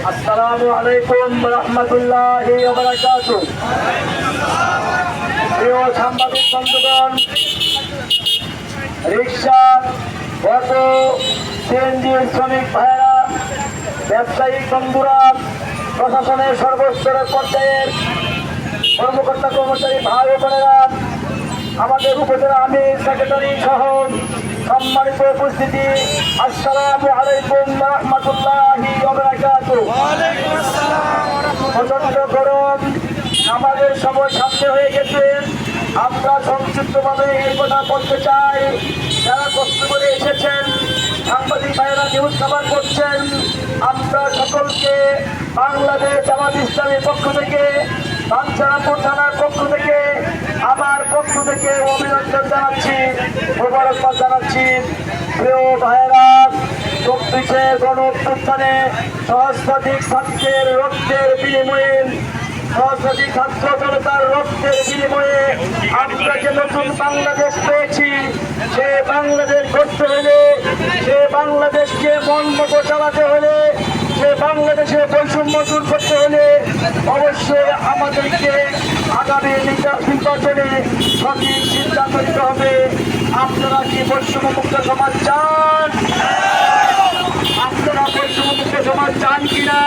আসসালামু আলাইকুম রহমতুল্লাহি ওয়া বারাকাতুহু। প্রিয় সাংবাদিক বন্ধুগণ, রিক্সা, অটো, সিএনজির শ্রমিক ভাইয়েরা, ব্যবসায়িক বন্ধুরা, প্রশাসনের সর্বস্তরের পর্যায়ের কর্মকর্তা কর্মচারী ভাই ও বোনেরা, আমাদের উপজেলা আমির সেক্রেটারি সহ সম্মানিত উপস্থিতি, আসসালামু আলাইকুম রহমতুল্লাহি ওয়া বারাকাতুহু। প্রচন্ড গরম, আমাদের সময় সামনে হয়ে গেছে। আমরা সংক্ষিপ্তভাবে এই কথা বলতে চাই, যারা কষ্ট করে এসেছেন, সাংবাদিক ভাইয়েরা নিউজ কভার করছেন, আমরা সকলকে বাংলাদেশ জামাত ইসলামের পক্ষ থেকে, বাঞ্ছারামপুর থানার পক্ষ থেকে, আমার পক্ষ থেকে অভিনন্দন জানাচ্ছি, মোবারকবাদ জানাচ্ছি। প্রিয় ভাইয়েরা, 24-এ গণ অভ্যুত্থানে সহস্রাধিক ছাত্রের রক্তের বিনিময়ে, সহস্রাধিক ছাত্র জনতার রক্তের বিনিময়ে আমরা যে নতুন বাংলাদেশ পেয়েছি, সে বাংলাদেশ গড়তে হলে, সে বাংলাদেশকে মন মতো চালাতে হলে, সে বাংলাদেশে বৈষম্য দূর করতে হলে অবশ্যই আমাদেরকে আগামী নির্বাচনে সঠিক সিদ্ধান্ত নিতে হবে। আপনারা কি বৈষম্যমুক্ত সমাজ চান? আপনারা বৈষম্যমুক্ত সমাজ চান কিনা?